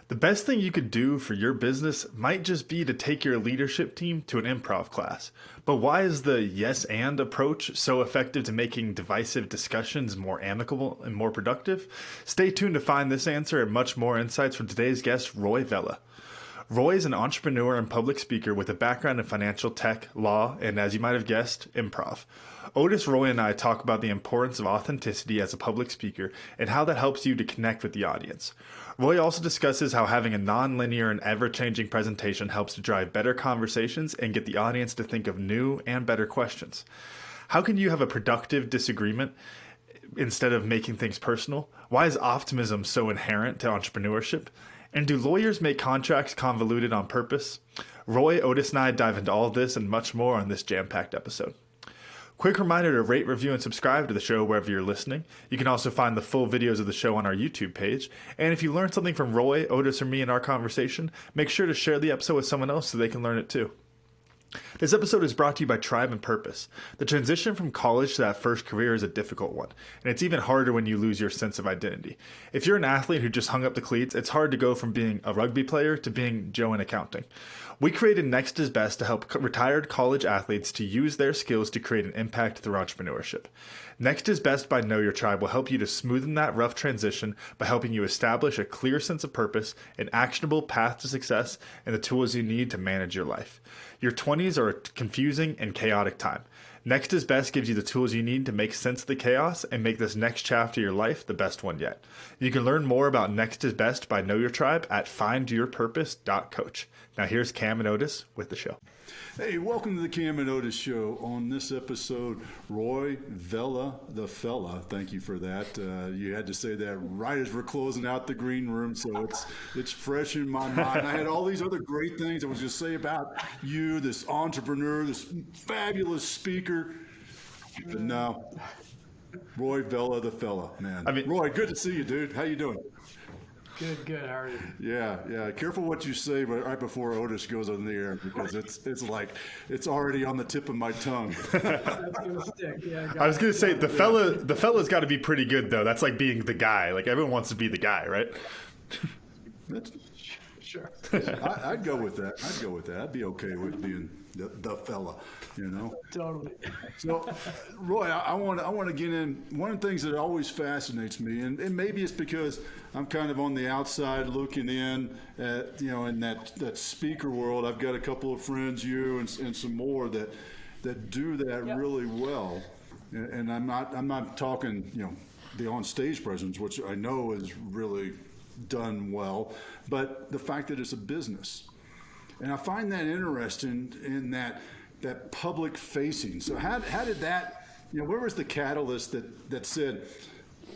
The best thing you could do for your business might just be to take your leadership team to an improv class. But why is the yes and approach so effective to making divisive discussions more amicable and more productive? Stay tuned to find this answer and much more insights from today's guest, Roy Vella. Roy is an entrepreneur and public speaker with a background in financial tech, law, and as you might have guessed, improv. Otis, Roy, and I talk about the importance of authenticity as a public speaker and how that helps you to connect with the audience. Roy also discusses how having a non-linear and ever-changing presentation helps to drive better conversations and get the audience to think of new and better questions. How can you have a productive disagreement instead of making things personal? Why is optimism so inherent to entrepreneurship? And do lawyers make contracts convoluted on purpose? Roy, Otis, and I dive into all this and much more on this jam-packed episode. Quick reminder to rate, review, and subscribe to the show wherever you're listening. You can also find the full videos of the show on our YouTube page. And if you learned something from Roy, Otis, or me in our conversation, make sure to share the episode with someone else so they can learn it too. This episode is brought to you by Tribe and Purpose. The transition from college to that first career is a difficult one, and it's even harder when you lose your sense of identity. If you're an athlete who just hung up the cleats, it's hard to go from being a rugby player to being Joe in accounting. We created Next is Best to help retired college athletes to use their skills to create an impact through entrepreneurship. Next is Best by Know Your Tribe will help you to smoothen that rough transition by helping you establish a clear sense of purpose, an actionable path to success, and the tools you need to manage your life. Your 20s are a confusing and chaotic time. Next is Best gives you the tools you need to make sense of the chaos and make this next chapter of your life the best one yet. You can learn more about Next is Best by Know Your Tribe at findyourpurpose.coach. Now here's Cam and Otis with the show. Hey, welcome to the Cam and Otis Show. On this episode, Roy Vella, the fella. Thank you for that. You had to say that right as we're closing out the green room, so it's fresh in my mind. I had all these other great things I was going to say about you, this entrepreneur, this fabulous speaker. But no, Roy Vella, the fella, man. Roy, good to see you, dude. How you doing? Good. How are you? Yeah. Careful what you say right before Otis goes on the air, because it's like it's already on the tip of my tongue. That's gonna stick. Yeah, I was gonna say the fella's got to be pretty good though. That's like being the guy. Like everyone wants to be the guy, right? Sure. I'd go with that. I'd be okay with being the fella, you know. Totally. So, Roy, I want to get in. One of the things that always fascinates me, and maybe it's because I'm kind of on the outside looking in at, in that speaker world. I've got a couple of friends, you and some more that do that really well. And I'm not talking, the on stage presence, which I know is really done well, but the fact that it's a business. And I find that interesting in that public facing. So how did that, where was the catalyst that said,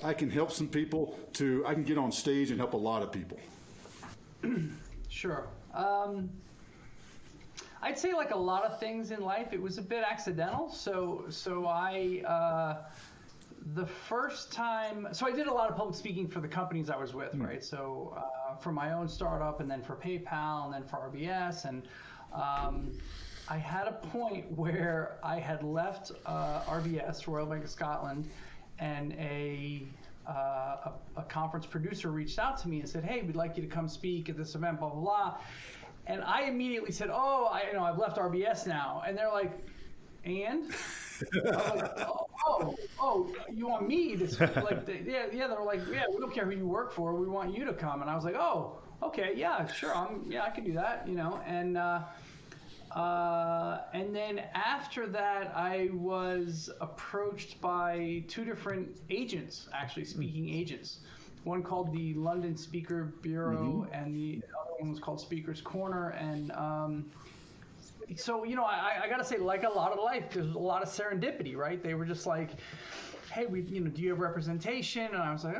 I can help some people I can get on stage and help a lot of people? Sure. I'd say like a lot of things in life, it was a bit accidental. So I, the first time, so I did a lot of public speaking for the companies I was with, right? So for my own startup, and then for PayPal, and then for RBS, and I had a point where I had left RBS, Royal Bank of Scotland, and a conference producer reached out to me and said, "Hey, we'd like you to come speak at this event, blah blah blah." And I immediately said, "Oh, I've left RBS now," and they're like, "And?" I was like, oh, you want me to speak? Like, they were like, "Yeah, we don't care who you work for. We want you to come." And I was like, "Oh, okay, yeah, sure. I can do that, And then after that, I was approached by two different agents, actually speaking agents. One called the London Speaker Bureau, and the other one was called Speakers Corner. And so, I got to say, like a lot of life, there's a lot of serendipity, right? They were just like, "Hey, do you have representation?" And I was like,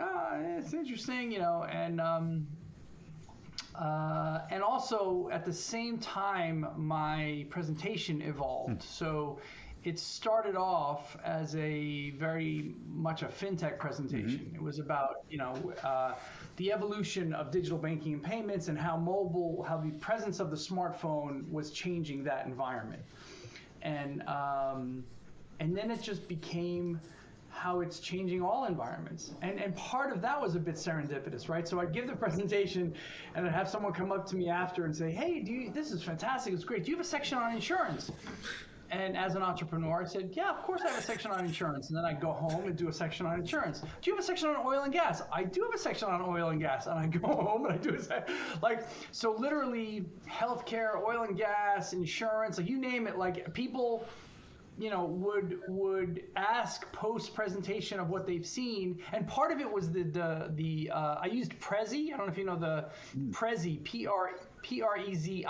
it's interesting, and also at the same time, my presentation evolved. So it started off as a very much a fintech presentation. It was about, the evolution of digital banking and payments, and how the presence of the smartphone was changing that environment. And then it just became how it's changing all environments. And part of that was a bit serendipitous, right? So I'd give the presentation and I'd have someone come up to me after and say, hey, this is fantastic, it's great. Do you have a section on insurance? And as an entrepreneur, I said, yeah, of course I have a section on insurance. And then I'd go home and do a section on insurance. Do you have a section on oil and gas? I do have a section on oil and gas. And I go home and I do so literally healthcare, oil and gas, insurance, like you name it, like people, would ask post presentation of what they've seen, and part of it was I used Prezi. I don't know if you know the Prezi, Prezi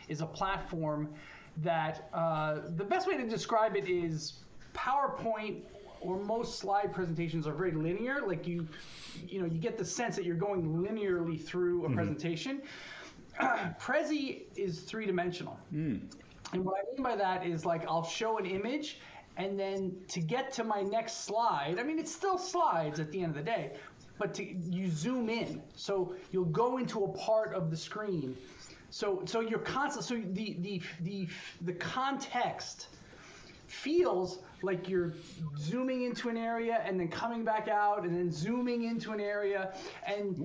is a platform that the best way to describe it is PowerPoint or most slide presentations are very linear. Like you get the sense that you're going linearly through a presentation. Prezi is three-dimensional. And what I mean by that is like I'll show an image, and then to get to my next slide, I mean it's still slides at the end of the day, but you zoom in. So you'll go into a part of the screen. So you're constant. So the context feels like you're zooming into an area and then coming back out and then zooming into an area and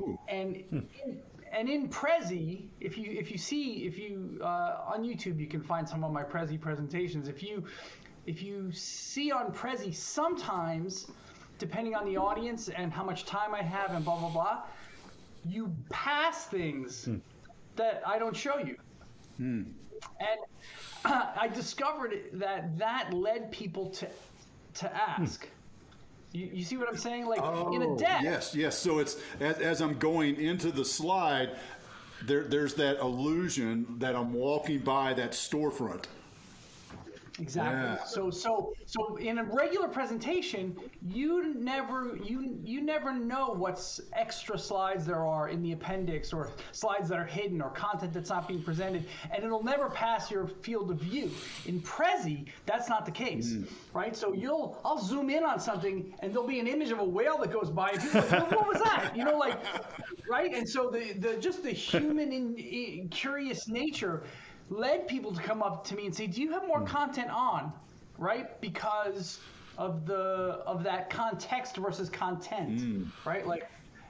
in Prezi, if you on YouTube you can find some of my Prezi presentations. If you see on Prezi, sometimes depending on the audience and how much time I have and blah blah blah, you pass things that I don't show you. And I discovered that led people to ask. You see what I'm saying? Like in a deck. Yes. So it's as I'm going into the slide, there's that illusion that I'm walking by that storefront. Exactly. Yeah. So in a regular presentation, you never know what's extra slides there are in the appendix, or slides that are hidden, or content that's not being presented, and it'll never pass your field of view. In Prezi, that's not the case, right? So I'll zoom in on something, and there'll be an image of a whale that goes by, and people are like, what was that? Right? And so the human curious nature led people to come up to me and say, do you have more content on, right? Because of that context versus content, right?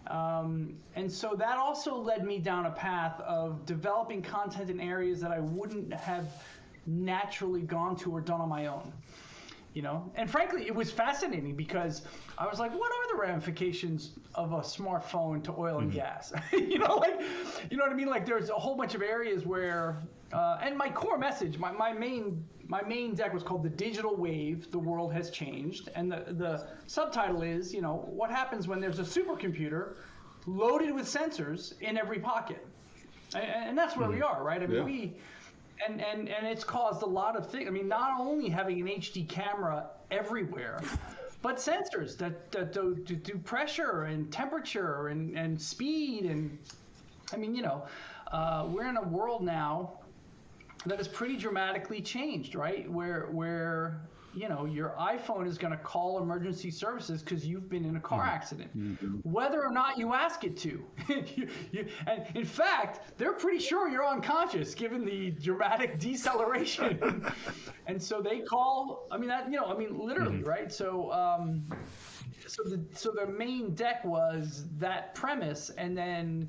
And so that also led me down a path of developing content in areas that I wouldn't have naturally gone to or done on my own. And frankly, it was fascinating because I was like, what are the ramifications of a smartphone to oil and gas? You know what I mean? Like there's a whole bunch of areas where, and my core message, my main deck was called The Digital Wave, The World Has Changed. And the subtitle is, what happens when there's a supercomputer loaded with sensors in every pocket? And that's where we are, right? I mean, And it's caused a lot of things. I mean, not only having an HD camera everywhere, but sensors that do pressure and temperature and speed. And I mean, we're in a world now that has pretty dramatically changed, right? Where your iPhone is going to call emergency services because you've been in a car accident, whether or not you ask it to. And in fact, they're pretty sure you're unconscious given the dramatic deceleration. And so they call. I mean, literally, right? So, so the main deck was that premise, and then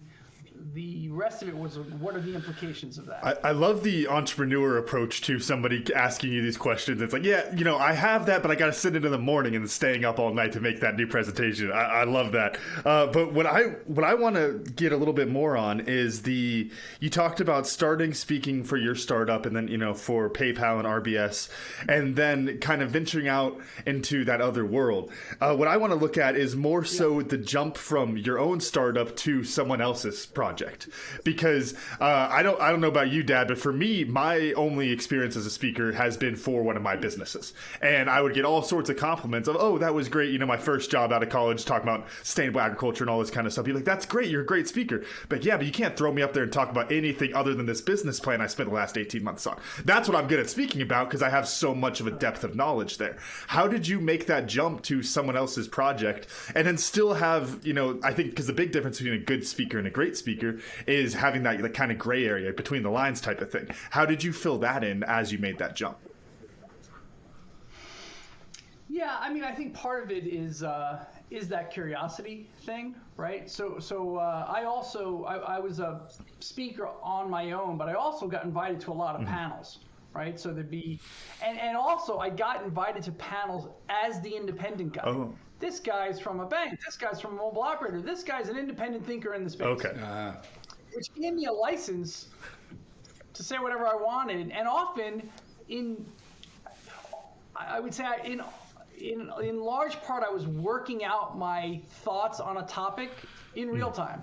the rest of it was, what are the implications of that? I love the entrepreneur approach to somebody asking you these questions. It's like, I have that, but I got to sit in the morning and staying up all night to make that new presentation. I love that. But what I want to get a little bit more on is you talked about starting speaking for your startup and then, for PayPal and RBS, and then kind of venturing out into that other world. What I want to look at is more so the jump from your own startup to someone else's project. Because I don't know about you, Dad, but for me, my only experience as a speaker has been for one of my businesses. And I would get all sorts of compliments of, oh, that was great. My first job out of college, talking about sustainable agriculture and all this kind of stuff. You're like, that's great. You're a great speaker. But yeah, but you can't throw me up there and talk about anything other than this business plan I spent the last 18 months on. That's what I'm good at speaking about because I have so much of a depth of knowledge there. How did you make that jump to someone else's project and then still have, I think because the big difference between a good speaker and a great speaker is having that kind of gray area between the lines type of thing. How did you fill that in as you made that jump? Yeah, I mean, I think part of it is that curiosity thing, right? So I was a speaker on my own, but I also got invited to a lot of panels, right? So there'd be, and also I got invited to panels as the independent guy. Oh. This guy's from a bank. This guy's from a mobile operator. This guy's an independent thinker in the space. Okay. Which gave me a license to say whatever I wanted, and often I would say in large part, I was working out my thoughts on a topic in real time.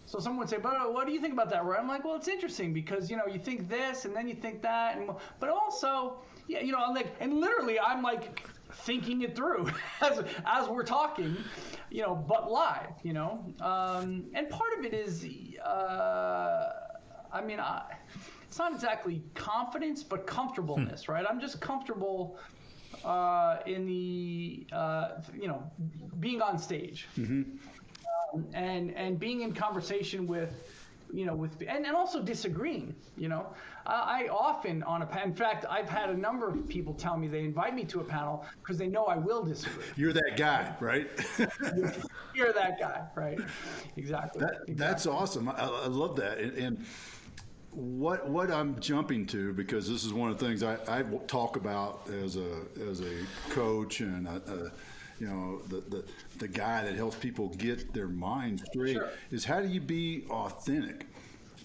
So someone would say, "But what do you think about that?" Right? I'm like, "Well, it's interesting because you think this and then you think that, but also, yeah, I'm like, and literally, I'm like thinking it through as we're talking, but live, and part of it is, it's not exactly confidence, but comfortableness, right? I'm just comfortable in the being on stage, and being in conversation with and also disagreeing. I often in fact, I've had a number of people tell me they invite me to a panel because they know I will disagree. You're that guy, right? You're that guy, right? Exactly. That's awesome. I love that. And what I'm jumping to, because this is one of the things I talk about as a coach and the guy that helps people get their mind straight, Sure. is how do you be authentic?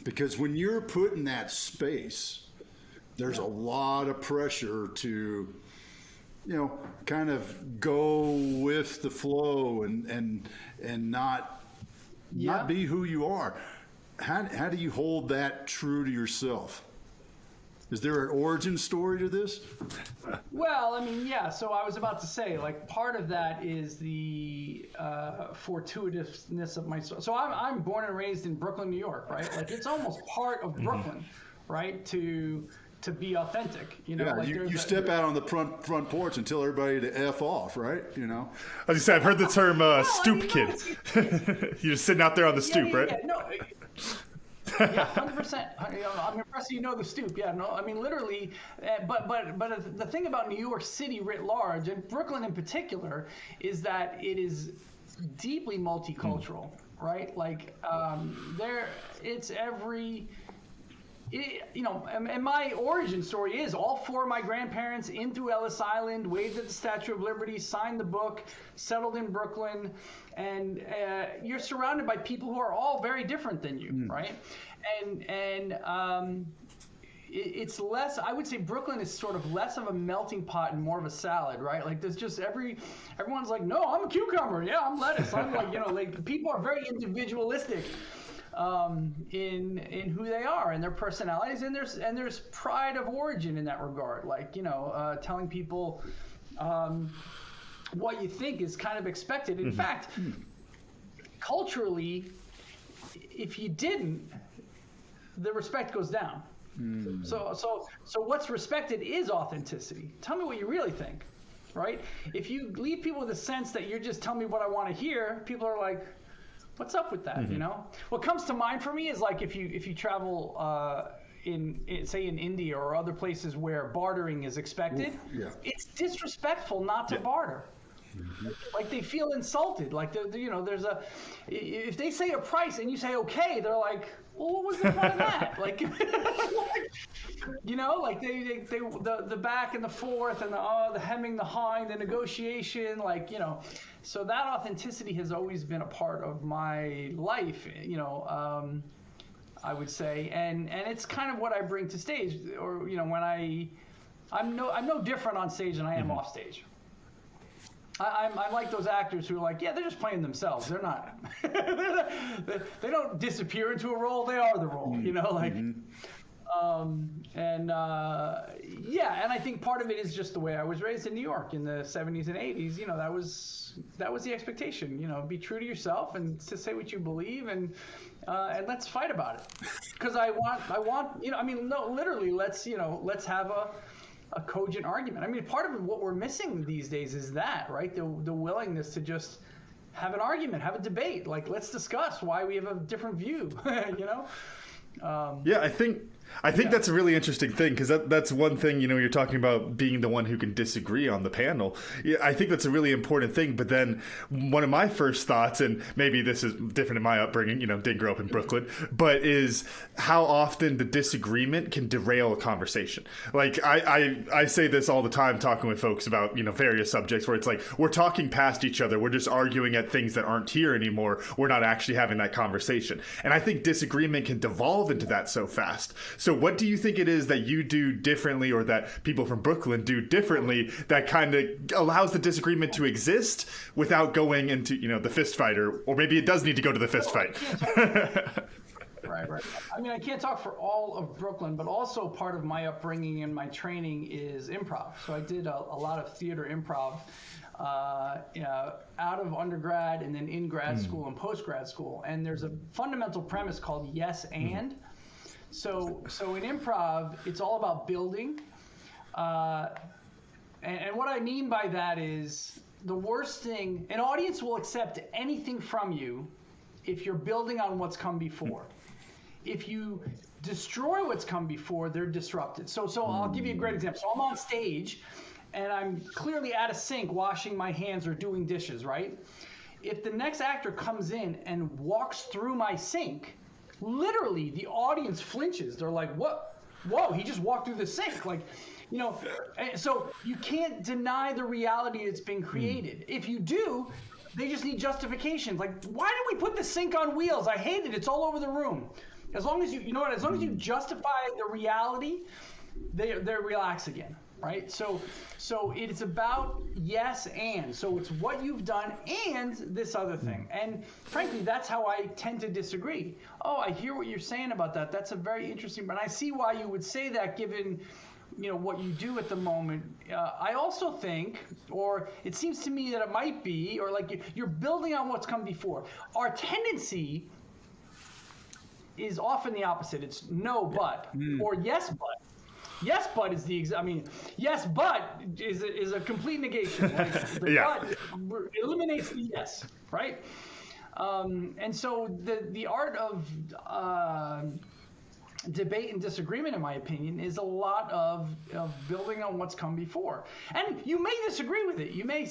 Because when you're put in that space, there's a lot of pressure to kind of go with the flow and not be who you are. How do you hold that true to yourself? Is there an origin story to this? Well, I mean, yeah. So I was about to say, like, part of that is the fortuitousness of my story. So I'm born and raised in Brooklyn, New York, right? Like, it's almost part of Brooklyn, right? To be authentic, you step out on the front porch and tell everybody to F off, right? I was gonna say, I've heard the term stoop kid. You're just sitting out there on the stoop, right? Yeah, no. Yeah, 100%. I'm impressed you know the stoop. Yeah, no, I mean literally. But the thing about New York City writ large, and Brooklyn in particular, is that it is deeply multicultural, right? Like it's every. And my origin story is all four of my grandparents in through Ellis Island, waved at the Statue of Liberty, signed the book, settled in Brooklyn, and you're surrounded by people who are all very different than you, right? And it's less. I would say Brooklyn is sort of less of a melting pot and more of a salad, right? Like there's just everyone's like, no, I'm a cucumber, yeah, I'm lettuce. I'm like, like people are very individualistic. In who they are and their personalities, and there's pride of origin in that regard. Like telling people what you think is kind of expected. In fact, culturally, if you didn't, the respect goes down. So what's respected is authenticity. Tell me what you really think, right? If you leave people with a sense that you're just telling me what I want to hear, people are like, what's up with that? What comes to mind for me is like if you travel in India or other places where bartering is expected, it's disrespectful not to barter. Like they feel insulted. Like there's if they say a price and you say okay, they're like, well, what was the point of that? Like, like they the back and the forth and the hemming, the hawing, the negotiation, So that authenticity has always been a part of my life, I would say, and it's kind of what I bring to stage, or when I'm no different on stage than I am off stage. I'm like those actors who are like, yeah, they're just playing themselves. They're not. They don't disappear into a role. They are the role. And I think part of it is just the way I was raised in New York in the 70s and 80s. That was the expectation. Be true to yourself and to say what you believe, and let's fight about it. Because I want. Literally, let's have a cogent argument. I mean, part of what we're missing these days is that, right? The willingness to just have an argument, have a debate. Like, let's discuss why we have a different view. Yeah, I think I think that's a really interesting thing, because that's one thing, you're talking about being the one who can disagree on the panel. Yeah, I think that's a really important thing. But then one of my first thoughts, and maybe this is different in my upbringing, didn't grow up in Brooklyn, but is how often the disagreement can derail a conversation. Like I say this all the time talking with folks about, various subjects, where it's like we're talking past each other. We're just arguing at things that aren't here anymore. We're not actually having that conversation. And I think disagreement can devolve into that so fast. So what do you think it is that you do differently, or that people from Brooklyn do differently, that kind of allows the disagreement to exist without going into, the fist fight, or maybe it does need to go to the fist fight? Right. I mean, I can't talk for all of Brooklyn, but also part of my upbringing and my training is improv. So I did a lot of theater improv out of undergrad and then in grad school and post-grad school. And there's a fundamental premise called yes and. So in improv, it's all about building. And what I mean by that is the worst thing, an audience will accept anything from you if you're building on what's come before. If you destroy what's come before, they're disrupted. So I'll give you a great example. So I'm on stage and I'm clearly at a sink washing my hands or doing dishes, right? If the next actor comes in and walks through my sink, literally the audience flinches. They're like, what? Whoa, he just walked through the sink. Like, so you can't deny the reality that's been created. If you do, they just need justifications. Like, why did we put the sink on wheels? I hate it. It's all over the room. As long as as long as you justify the reality, they relax again, right? So it's about yes and. So it's what you've done and this other thing. And frankly, that's how I tend to disagree. Oh, I hear what you're saying about that. That's a very interesting, but I see why you would say that given what you do at the moment. I also think, or it seems to me that it might be, or like you're building on what's come before. Our tendency is often the opposite. It's no, but, or yes, but. Yes, but is yes, but is a complete negation. Like the but eliminates the yes, right? And so the art of debate and disagreement, in my opinion, is a lot of building on what's come before. And you may disagree with it. You may,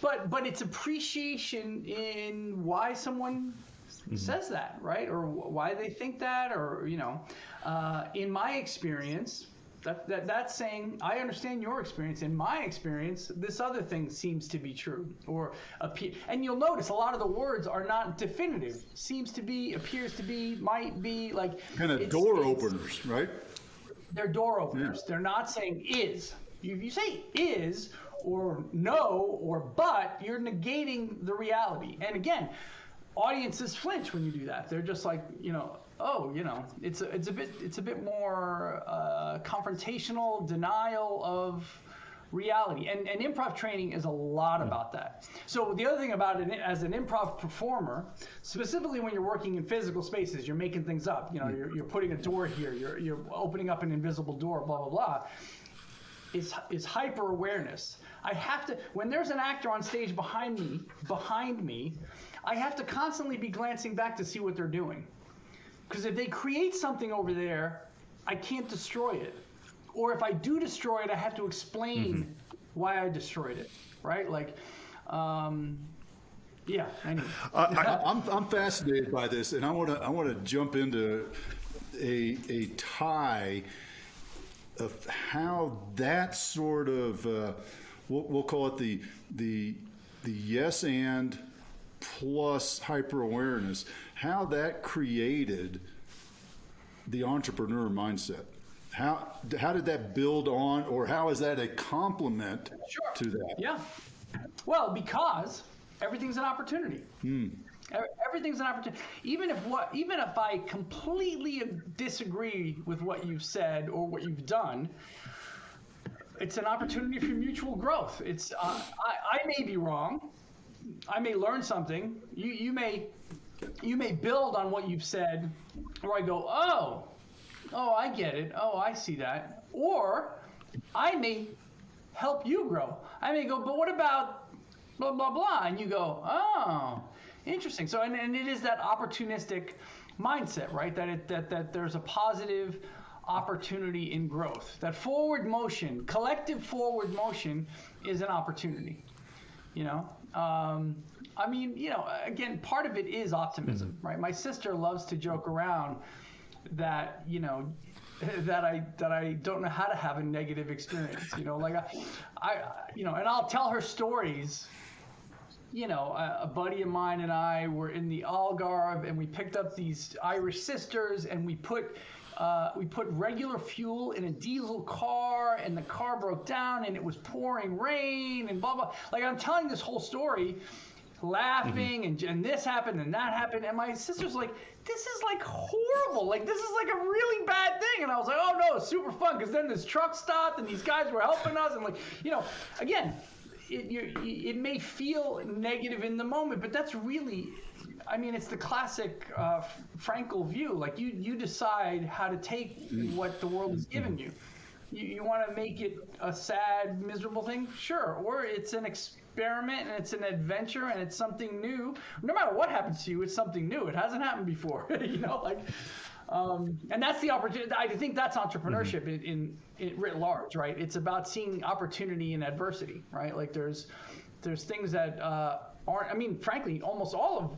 but it's appreciation in why someone says that, right? Or why they think that, or in my experience. That's saying, I understand your experience. In my experience, this other thing seems to be true, or and you'll notice a lot of the words are not definitive. Seems to be, appears to be, might be, like kind of door openers, right? They're door openers. Yeah. They're not saying is. If you say is or no or but, you're negating the reality. And again, audiences flinch when you do that. They're just like, it's a bit more confrontational, denial of reality. And improv training is a lot about that. So the other thing about it, as an improv performer, specifically when you're working in physical spaces, you're making things up. You're putting a door here, you're opening up an invisible door, blah blah blah. Is hyper awareness. I have to, when there's an actor on stage behind me, I have to constantly be glancing back to see what they're doing. Because if they create something over there, I can't destroy it. Or if I do destroy it, I have to explain why I destroyed it, right? Like, yeah. Anyway. I'm fascinated by this, and I want to jump into a tie of how that sort of we'll call it the yes and plus hyper awareness, how that created the entrepreneur mindset. How did that build on, or how is that a complement to that? Yeah. Well, because everything's an opportunity. Everything's an opportunity. Even if I completely disagree with what you've said or what you've done, it's an opportunity for mutual growth. It's I may be wrong. I may learn something. You may build on what you've said, or I go, oh, I get it. Oh, I see that. Or I may help you grow. I may go, but what about blah, blah, blah? And you go, oh, interesting. So, and it is that opportunistic mindset, right? That there's a positive opportunity in growth. That forward motion, collective forward motion, is an opportunity. I mean, again, part of it is optimism, right? My sister loves to joke around that, that I don't know how to have a negative experience, like and I'll tell her stories. A buddy of mine and I were in the Algarve, and we picked up these Irish sisters, and we put regular fuel in a diesel car, and the car broke down, and it was pouring rain, and blah blah. Like, I'm telling this whole story, laughing, and this happened and that happened, and my sister's like, this is like horrible, like this is like a really bad thing. And I was like, oh no, it's super fun, because then this truck stopped and these guys were helping us, and like, again, it may feel negative in the moment, but that's really, I mean, it's the classic Frankel view. Like, you decide how to take what the world has given you. You want to make it a sad, miserable thing? Sure. Or it's an experiment, and it's an adventure, and it's something new. No matter what happens to you, it's something new. It hasn't happened before, and that's the opportunity. I think that's entrepreneurship in writ large, right? It's about seeing opportunity in adversity, right? Like, there's things that aren't, I mean, frankly, almost all of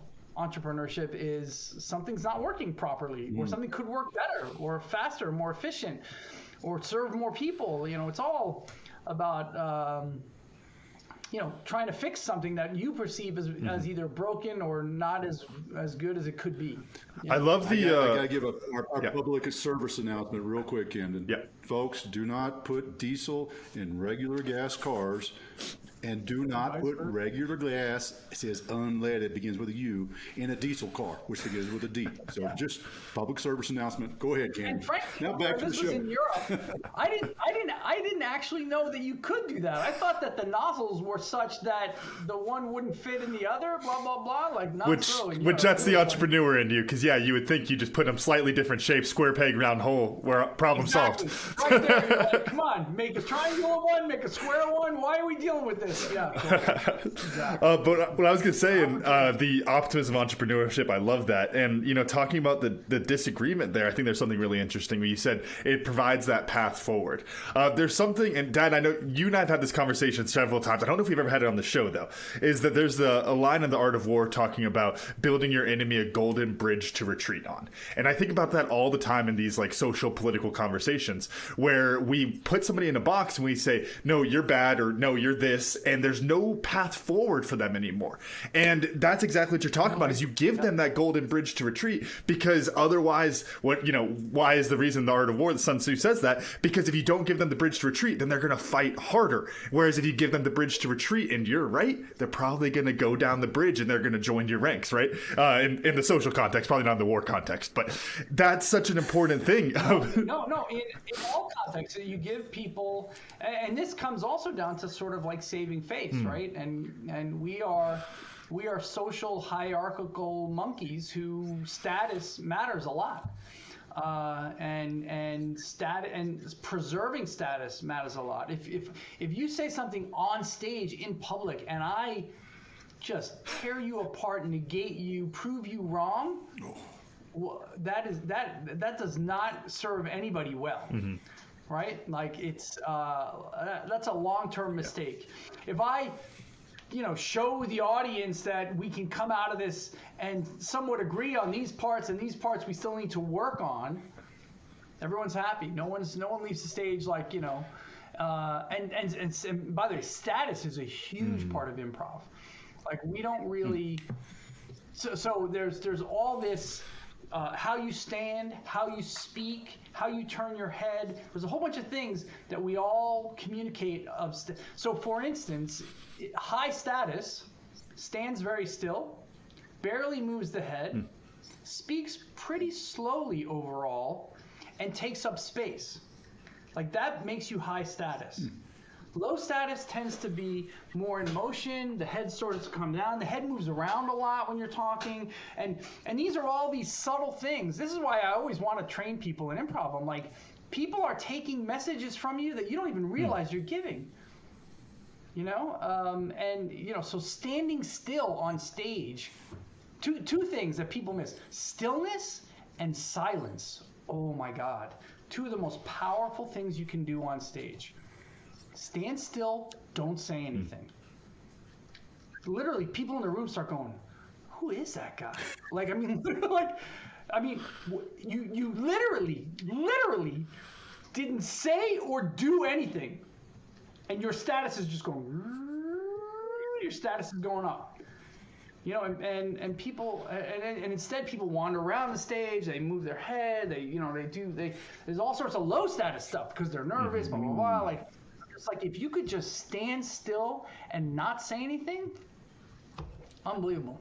entrepreneurship is something's not working properly, or something could work better or faster, more efficient, or serve more people. It's all about trying to fix something that you perceive as either broken or not as good as it could be. I love the. I got to give our public service announcement real quick, Camden. Yeah. Folks, do not put diesel in regular gas cars. And do not put regular gas, it says unleaded, begins with a U, in a diesel car, which begins with a D. So just public service announcement. Go ahead, Cam. And frankly, now back to the this show. was in Europe. I didn't actually know that you could do that. I thought that the nozzles were such that the one wouldn't fit in the other, blah blah blah. Like, not so in Europe. Which that's the entrepreneur in you, because you would think you just put them slightly different shapes, square peg, round hole, where problem solved. Right there, you're like, come on, make a triangular one, make a square one. Why are we dealing with this? Yeah. Exactly. But what I was going to say, the optimism of entrepreneurship, I love that. And, talking about the disagreement there, I think there's something really interesting where you said it provides that path forward. There's something, and Dan, I know you and I have had this conversation several times. I don't know if we've ever had it on the show, though, is that there's a line in The Art of War talking about building your enemy a golden bridge to retreat on. And I think about that all the time in these like social political conversations where we put somebody in a box and we say, no, you're bad, or no, you're this, and there's no path forward for them anymore. And that's exactly what you're talking about, is you give them that golden bridge to retreat, because otherwise, why is the reason The Art of War, the Sun Tzu says that, because if you don't give them the bridge to retreat, then they're going to fight harder. Whereas if you give them the bridge to retreat, and you're right, they're probably going to go down the bridge and they're going to join your ranks, right? In the social context, probably not in the war context, but that's such an important thing. No, in all contexts, you give people, and this comes also down to sort of like saving face, right? And we are social hierarchical monkeys who status matters a lot, and preserving status matters a lot. If you say something on stage in public and I just tear you apart, negate you, prove you wrong, that does not serve anybody well. Right? Like, it's that's a long-term mistake. If I show the audience that we can come out of this and somewhat agree on these parts, and these parts we still need to work on, everyone's happy. No one leaves the stage like, and by the way, status is a huge part of improv. Like, we don't really, so there's all this, how you stand, how you speak, how you turn your head. There's a whole bunch of things that we all communicate of. So, for instance, high status stands very still, barely moves the head, speaks pretty slowly overall, and takes up space. Like, that makes you high status. Low status tends to be more in motion. The head starts to come down. The head moves around a lot when you're talking. And these are all these subtle things. This is why I always want to train people in improv. I'm like, people are taking messages from you that you don't even realize you're giving. So standing still on stage, two things that people miss: stillness and silence oh my God, two of the most powerful things you can do on stage. Stand still, don't say anything. Literally, people in the room start going, who is that guy? Like, I mean, you literally didn't say or do anything, and your status is just going, your status is going up. You know, and people, and instead people wander around the stage, they move their head, there's all sorts of low status stuff because they're nervous, blah, blah, blah. Like, it's like, if you could just stand still and not say anything, unbelievable.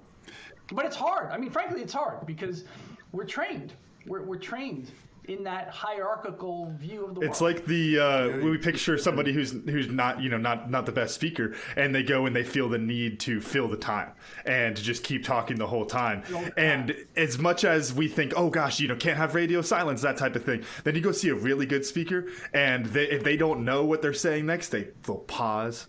But it's hard. I mean, frankly, it's hard because we're trained. We're trained in that hierarchical view of the world. It's like when we picture somebody who's not not the best speaker, and they go and they feel the need to fill the time and to just keep talking the whole time. And as much as we think, oh gosh, can't have radio silence, that type of thing, then you go see a really good speaker, and if they don't know what they're saying next, they'll pause.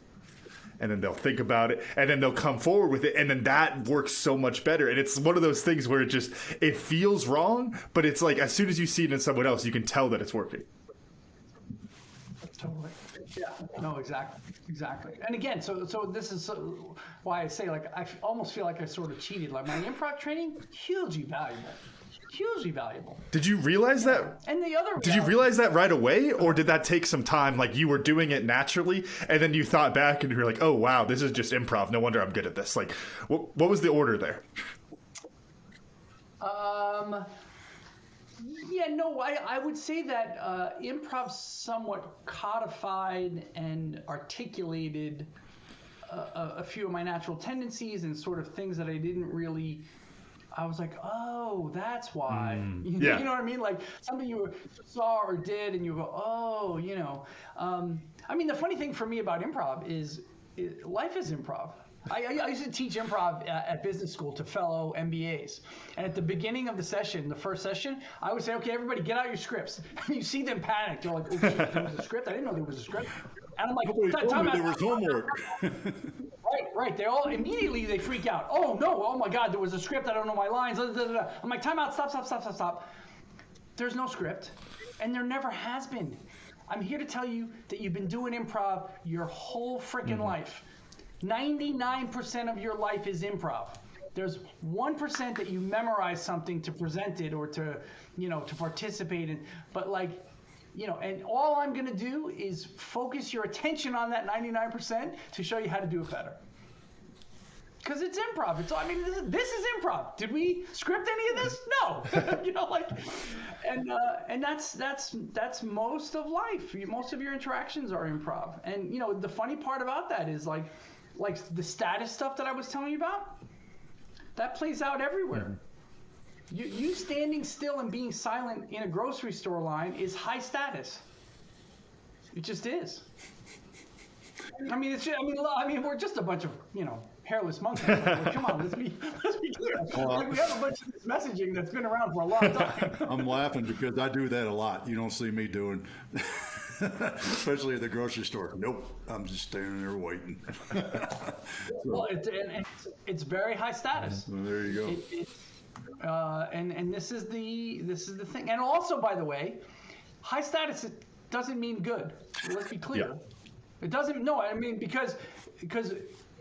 And then they'll think about it, and then they'll come forward with it, and then that works so much better. And it's one of those things where it feels wrong, but it's like as soon as you see it in someone else, you can tell that it's working. Totally. Yeah. No, exactly. And again, so this is why I say, like, I almost feel like I sort of cheated. Like, my improv training, hugely valuable. Did you realize that? And the other, did you realize that right away, or did that take some time? Like, you were doing it naturally, and then you thought back and you were like, "Oh wow, this is just improv. No wonder I'm good at this." Like, what was the order there? Yeah, no, I would say that improv somewhat codified and articulated a few of my natural tendencies and sort of things that I didn't really. I was like, oh, that's why. Yeah. You know what I mean? Like something you saw or did, and you go, oh, I mean, the funny thing for me about improv is life is improv. I used to teach improv at business school to fellow MBAs. And at the beginning of the session, the first session, I would say, okay, everybody get out your scripts. And you see them panic. They're like, oh, shit, there was a script? I didn't know there was a script. And I'm like, there was homework. Right. They all immediately they freak out. Oh no! Oh my God! There was a script. I don't know my lines. I'm like, time out. Stop. There's no script, and there never has been. I'm here to tell you that you've been doing improv your whole freaking life. 99% of your life is improv. There's 1% that you memorize something to present it or to participate in. But and all I'm going to do is focus your attention on that 99% to show you how to do it better. Because it's improv. This is improv. Did we script any of this? No. And that's most of life. Most of your interactions are improv. And the funny part about that is like the status stuff that I was telling you about. That plays out everywhere. You standing still and being silent in a grocery store line is high status. It just is. We're just a bunch of hairless monkeys. Like, come on, let's be clear. Like, we have a bunch of this messaging that's been around for a long time. I'm laughing because I do that a lot. You don't see me doing, especially at the grocery store. Nope, I'm just standing there waiting. Well, it's very high status. Well, there you go. And this is the thing. And also, by the way, high status doesn't mean good. Let's be clear. Yeah. It doesn't. No, I mean because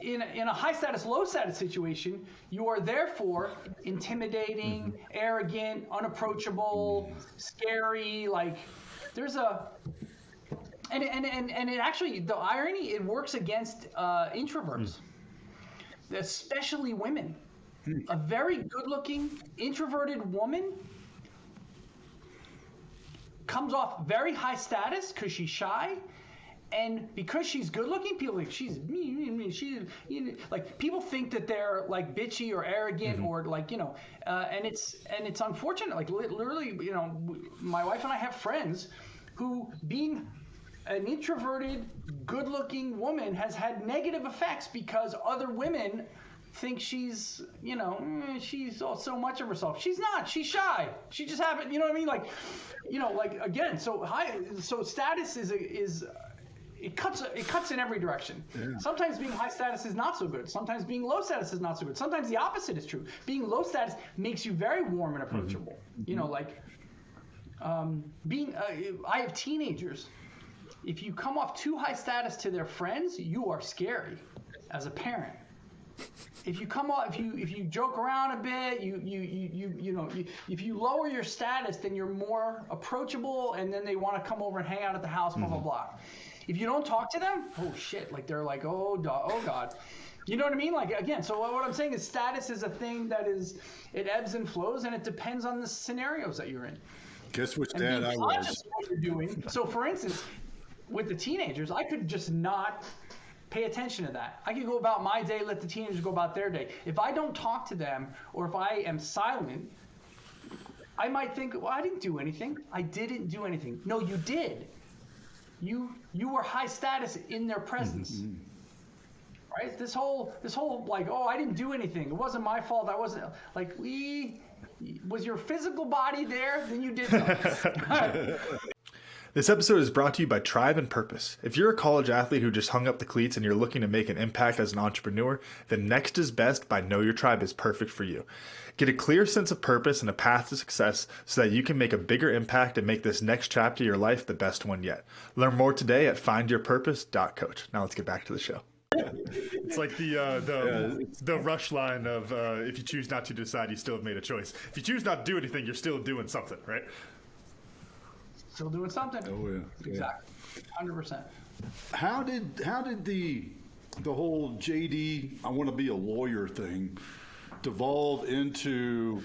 in a high status, low status situation, you are therefore intimidating, arrogant, unapproachable, scary. Like there's and it actually, the irony, it works against introverts, especially women. A very good-looking, introverted woman comes off very high status because she's shy, and because she's good-looking, people think she's like people think that they're like bitchy or arrogant or like and it's unfortunate. Like literally, my wife and I have friends who, being an introverted, good-looking woman, has had negative effects because other women think she's, she's so much of herself. She's not. She's shy. She just haven't. You know what I mean? Like, again. So status is it cuts in every direction. Yeah. Sometimes being high status is not so good. Sometimes being low status is not so good. Sometimes the opposite is true. Being low status makes you very warm and approachable. I have teenagers. If you come off too high status to their friends, you are scary as a parent. If you come off, if you joke around a bit, if you lower your status, then you're more approachable, and then they want to come over and hang out at the house, blah blah blah. If you don't talk to them, oh shit, like they're like, oh god. You know what I mean? Like, again, so what I'm saying is status is a thing that it ebbs and flows, and it depends on the scenarios that you're in. Guess which And dad being I conscious was. of what you're doing. So, for instance, with the teenagers, I could just not pay attention to that. I could go about my day, let the teenagers go about their day. If I don't talk to them, or if I am silent, I might think, well, I didn't do anything. I didn't do anything. No, you did. You were high status in their presence. Right? This whole like, oh, I didn't do anything. It wasn't my fault. I wasn't like, was your physical body there? Then you did something. This episode is brought to you by Tribe and Purpose. If you're a college athlete who just hung up the cleats and you're looking to make an impact as an entrepreneur, then Next is Best by Know Your Tribe is perfect for you. Get a clear sense of purpose and a path to success so that you can make a bigger impact and make this next chapter of your life the best one yet. Learn more today at findyourpurpose.coach. Now let's get back to the show. It's like the rush line of if you choose not to decide, you still have made a choice. If you choose not to do anything, you're still doing something, right? Still doing something. Oh yeah. Exactly. 100%. How did the whole JD, I want to be a lawyer thing devolve into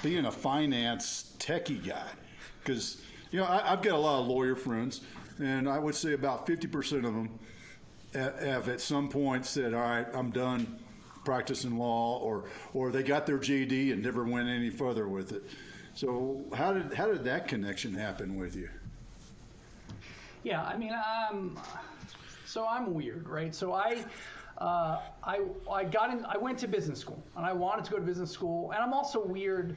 being a finance techie guy? Because, I've got a lot of lawyer friends, and I would say about 50% of them have at some point said, all right, I'm done practicing law, or they got their JD and never went any further with it. So how did that connection happen with you? Yeah, I mean, so I'm weird, right? So I went to business school, and I wanted to go to business school, and I'm also weird.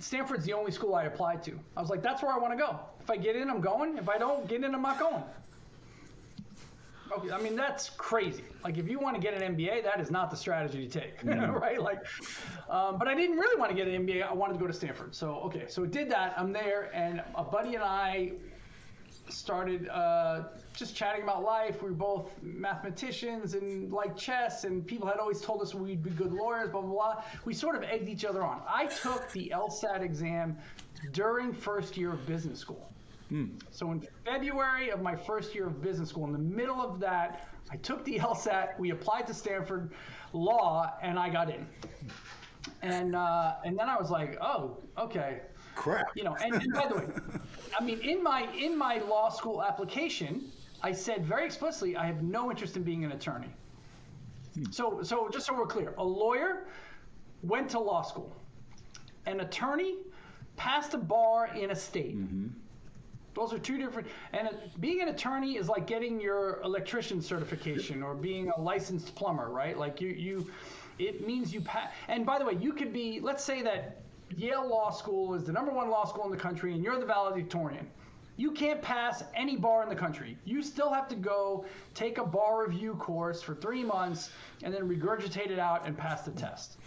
Stanford's the only school I applied to. I was like, that's where I want to go. If I get in, I'm going. If I don't get in, I'm not going. Okay, I mean, that's crazy. Like, if you want to get an MBA, that is not the strategy to take, right? Like, but I didn't really want to get an MBA. I wanted to go to Stanford. So, okay, so we did that. I'm there, and a buddy and I started just chatting about life. We were both mathematicians and liked chess, and people had always told us we'd be good lawyers, blah, blah, blah. We sort of egged each other on. I took the LSAT exam during first year of business school. So in February of my first year of business school, in the middle of that, I took the LSAT, we applied to Stanford Law, and I got in. And then I was like, oh, okay. Crap. And by the way, I mean, in my law school application, I said very explicitly, I have no interest in being an attorney. So just so we're clear, a lawyer went to law school. An attorney passed a bar in a state. Those are two different, and being an attorney is like getting your electrician certification or being a licensed plumber, right? Like it means you pass. And by the way, you could be, let's say that Yale Law School is the #1 law school in the country and you're the valedictorian. You can't pass any bar in the country. You still have to go take a bar review course for 3 months and then regurgitate it out and pass the test.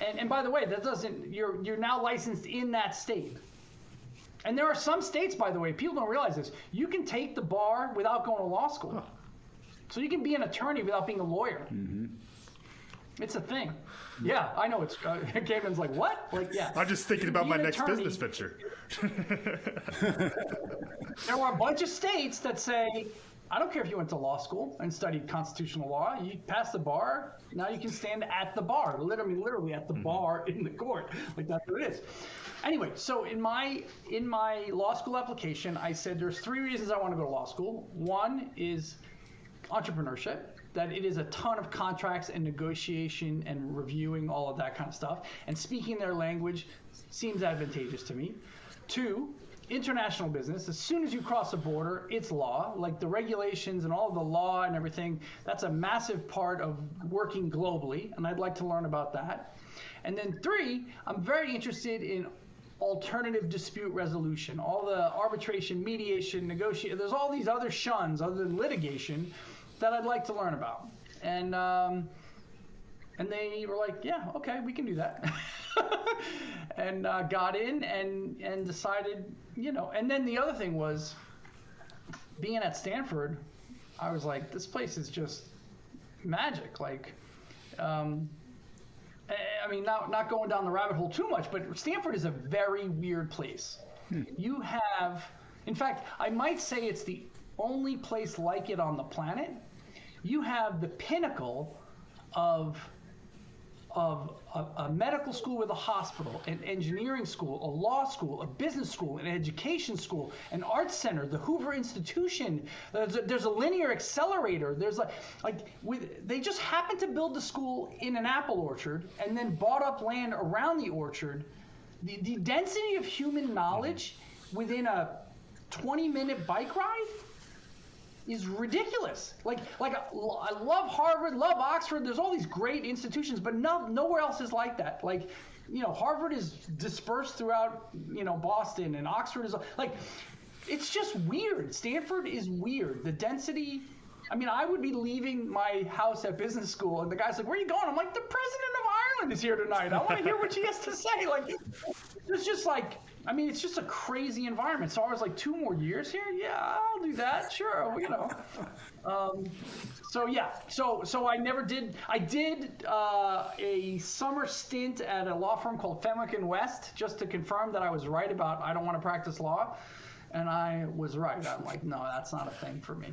And by the way, that doesn't, you're now licensed in that state. And there are some states, by the way, people don't realize this, you can take the bar without going to law school. Huh. So you can be an attorney without being a lawyer. It's a thing. Yeah, I know. It's Gaben's like, what? Like, yeah. I'm just thinking about my next business venture. There are a bunch of states that say, I don't care if you went to law school and studied constitutional law. You passed the bar. Now you can stand at the bar, literally at the bar in the court. Like, that's what it is. Anyway, so in my law school application, I said there's 3 reasons I want to go to law school. One is entrepreneurship, that it is a ton of contracts and negotiation and reviewing all of that kind of stuff. And speaking their language seems advantageous to me. 2, international business. As soon as you cross a border, it's law. Like the regulations and all of the law and everything, that's a massive part of working globally, and I'd like to learn about that. And then 3, I'm very interested in alternative dispute resolution, all the arbitration, mediation, negotiation. There's all these other shuns other than litigation that I'd like to learn about. And And they were like, yeah, okay, we can do that. And got in and decided, and then the other thing was, being at Stanford, I was like, this place is just magic. Like, I mean, not going down the rabbit hole too much, but Stanford is a very weird place. You have, in fact, I might say it's the only place like it on the planet. You have the pinnacle of a medical school with a hospital, an engineering school, a law school, a business school, an education school, an arts center, the Hoover Institution. There's a linear accelerator. There's they just happened to build the school in an apple orchard and then bought up land around the orchard. The density of human knowledge within a 20-minute bike ride is ridiculous. Like I love Harvard, love Oxford. There's all these great institutions, but nowhere else is like that. Like, Harvard is dispersed throughout, Boston, and Oxford is like, it's just weird. Stanford is weird. The density. I mean, I would be leaving my house at business school, and the guy's like, "Where are you going?" I'm like, "The president of Ireland is here tonight. I want to hear what she has to say." Like, it's just like. I mean, it's just a crazy environment. So I was like, 2 more years here? Yeah, I'll do that. Sure, So yeah, so I never did. I did a summer stint at a law firm called Fenwick & West just to confirm that I was right about I don't want to practice law, and I was right. I'm like, no, that's not a thing for me.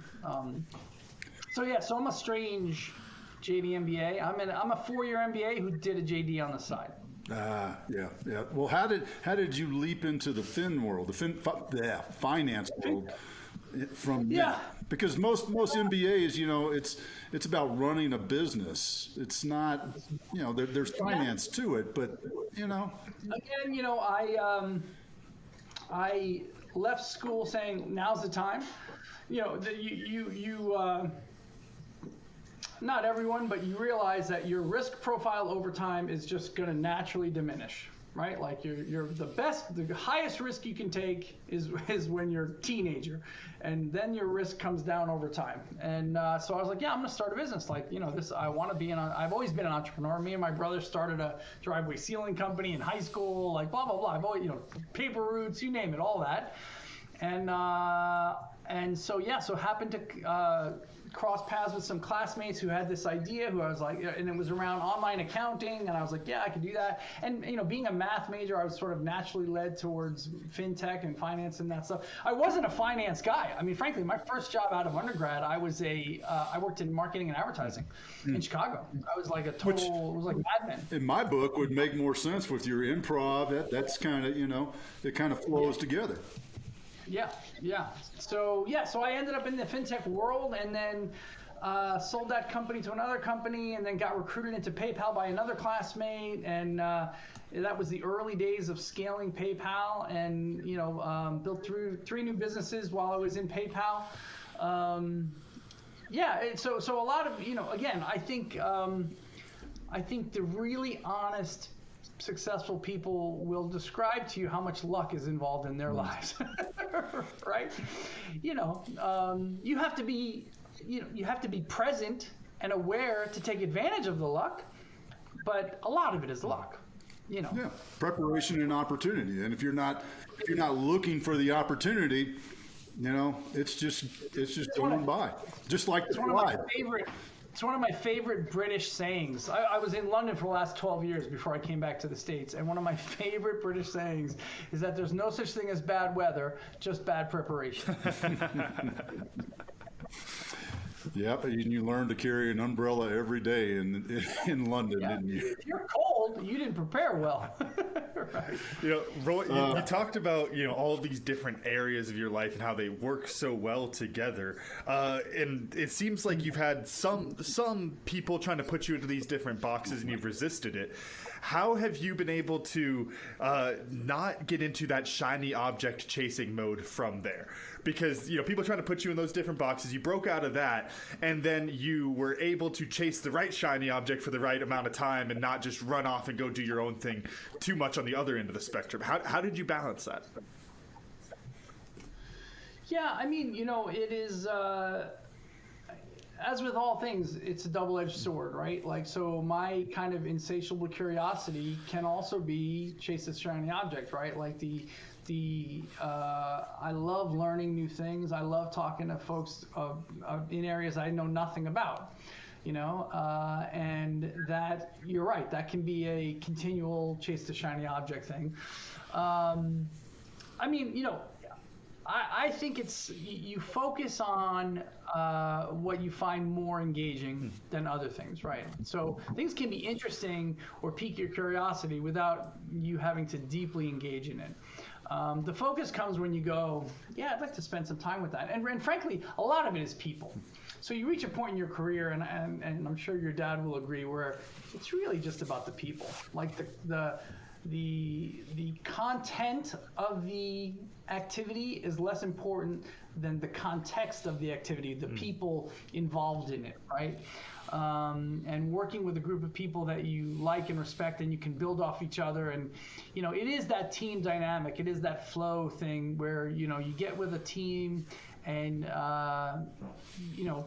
So I'm a strange JD MBA. I'm a 4-year MBA who did a JD on the side. Yeah. Well, how did you leap into the finance world from? Yeah. Because most MBAs, it's about running a business. It's not, there's finance to it, but Again, I left school saying now's the time. Not everyone, but you realize that your risk profile over time is just going to naturally diminish, right? Like you're the highest risk you can take is when you're a teenager, and then your risk comes down over time. And so I was like, yeah, I'm going to start a business. Like, I want to be I've always been an entrepreneur. Me and my brother started a driveway sealing company in high school, like blah, blah, blah. I've always, paper routes, you name it, all that. And so happened to cross paths with some classmates who had this idea, who I was like, and it was around online accounting, and I was like, yeah, I could do that. And being a math major, I was sort of naturally led towards fintech and finance and that stuff. I wasn't a finance guy. I mean, frankly, my first job out of undergrad, I worked in marketing and advertising in Chicago. I was like it was like Mad Men. In my book, would make more sense with your improv. That's kind of, it kind of flows together. Yeah. So I ended up in the fintech world, and then sold that company to another company, and then got recruited into PayPal by another classmate, and that was the early days of scaling PayPal, and built through 3 new businesses while I was in PayPal. So a lot of again, I think the really honest, successful people will describe to you how much luck is involved in their lives, right? You have to be, you have to be present and aware to take advantage of the luck, but a lot of it is luck. Yeah, preparation and opportunity. And if you're not looking for the opportunity, it's just going by, just like the slide. It's one of my favorite British sayings. I was in London for the last 12 years before I came back to the States, and one of my favorite British sayings is that there's no such thing as bad weather, just bad preparation. Yep, and you learned to carry an umbrella every day in London, didn't you? If you're cold, you didn't prepare well. Right. Roy, you talked about all of these different areas of your life and how they work so well together, and it seems like you've had some people trying to put you into these different boxes, and you've resisted it. How have you been able to not get into that shiny object chasing mode from there? Because people trying to put you in those different boxes, you broke out of that, and then you were able to chase the right shiny object for the right amount of time and not just run off and go do your own thing too much on the other end of the spectrum. How did you balance that? Yeah, I mean, it is as with all things, it's a double-edged sword, right? Like, so my kind of insatiable curiosity can also be chase the shiny object, right? Like I love learning new things. I love talking to folks in areas I know nothing about, and that, you're right, that can be a continual chase the shiny object thing. I mean, I think it's, you focus on what you find more engaging than other things, right? So things can be interesting or pique your curiosity without you having to deeply engage in it. The focus comes when you go, yeah, I'd like to spend some time with that. And frankly, a lot of it is people. So you reach a point in your career, and I'm sure your dad will agree, where it's really just about the people. Like the content of the activity is less important than the context of the activity, the people involved in it, right? And working with a group of people that you like and respect, and you can build off each other. And, it is that team dynamic. It is that flow thing where, you get with a team and,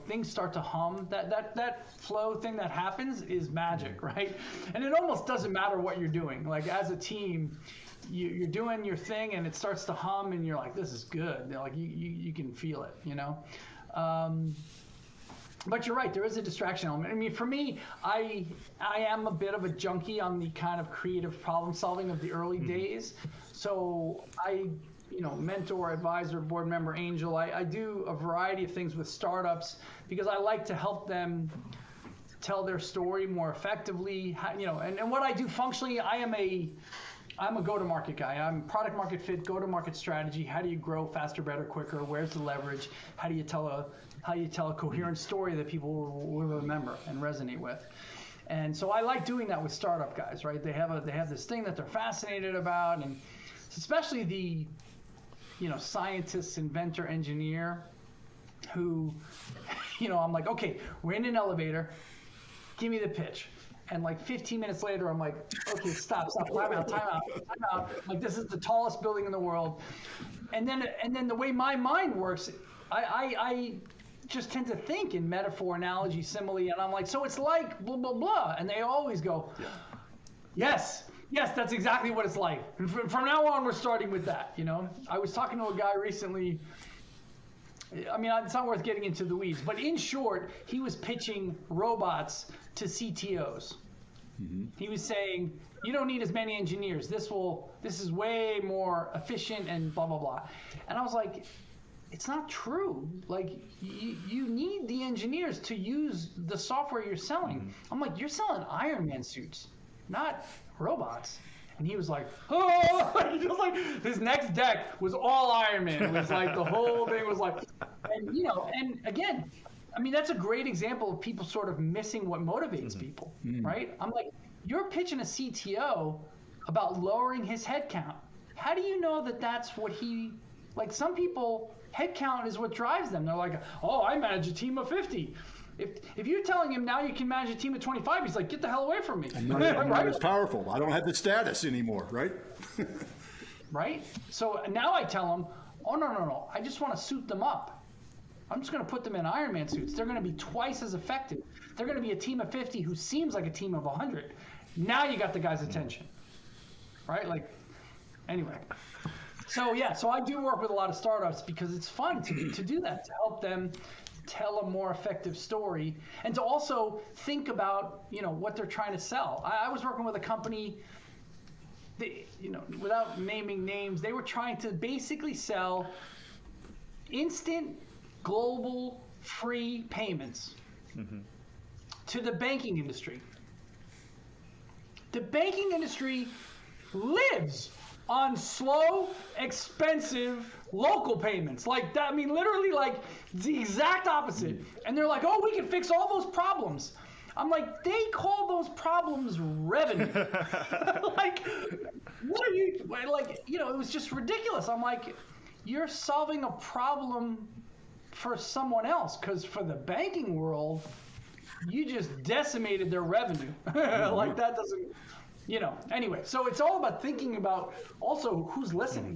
things start to hum. That flow thing that happens is magic, right? And it almost doesn't matter what you're doing. Like, as a team, you're doing your thing and it starts to hum and you're like, this is good. Like, you can feel it, But you're right, there is a distraction element. I mean, for me, I am a bit of a junkie on the kind of creative problem solving of the early days. So I, mentor, advisor, board member, angel. I do a variety of things with startups because I like to help them tell their story more effectively. And what I do functionally, I'm a go-to-market guy. I'm product market fit, go-to-market strategy. How do you grow faster, better, quicker? Where's the leverage? How do you tell a coherent story that people will remember and resonate with? And so I like doing that with startup guys, right? They have this thing that they're fascinated about, and especially the scientist, inventor, engineer who, I'm like, okay, we're in an elevator. Give me the pitch. And like 15 minutes later, I'm like, okay, stop, time out. Like, this is the tallest building in the world. And then the way my mind works, I just tend to think in metaphor, analogy, simile, and I'm like, so it's like blah, blah, blah. And they always go, yes, that's exactly what it's like. And from now on, we're starting with that, I was talking to a guy recently. I mean, it's not worth getting into the weeds, but in short, he was pitching robots to CTOs. Mm-hmm. He was saying, you don't need as many engineers. This is way more efficient and blah, blah, blah. And I was like, it's not true. Like, you need the engineers to use the software you're selling. Mm-hmm. I'm like, you're selling Iron Man suits, not robots. And he was like, oh, he was like, his next deck was all Iron Man. It was like, the whole thing was like, and and again, I mean, that's a great example of people sort of missing what motivates people, right? I'm like, you're pitching a CTO about lowering his headcount. How do you know that that's what like, some people, headcount is what drives them. They're like, oh, I manage a team of 50. If you're telling him now you can manage a team of 25, he's like, get the hell away from me. I'm not as powerful. I don't have the status anymore, right? Right? So now I tell him, oh, no. I just want to suit them up. I'm just going to put them in Iron Man suits. They're going to be twice as effective. They're going to be a team of 50 who seems like a team of 100. Now you got the guy's attention. Right? Like, anyway. So, yeah, so I do work with a lot of startups because it's fun to do that, to help them tell a more effective story, and to also think about, what they're trying to sell. I was working with a company, without naming names, they were trying to basically sell instant global free payments to the banking industry. The banking industry lives on slow, expensive local payments. Like that, I mean, literally like the exact opposite. And they're like, oh, we can fix all those problems. I'm like, they call those problems revenue. Like, what are you, like, it was just ridiculous. I'm like, you're solving a problem for someone else, because for the banking world, you just decimated their revenue. Like, that doesn't Anyway, so it's all about thinking about also who's listening,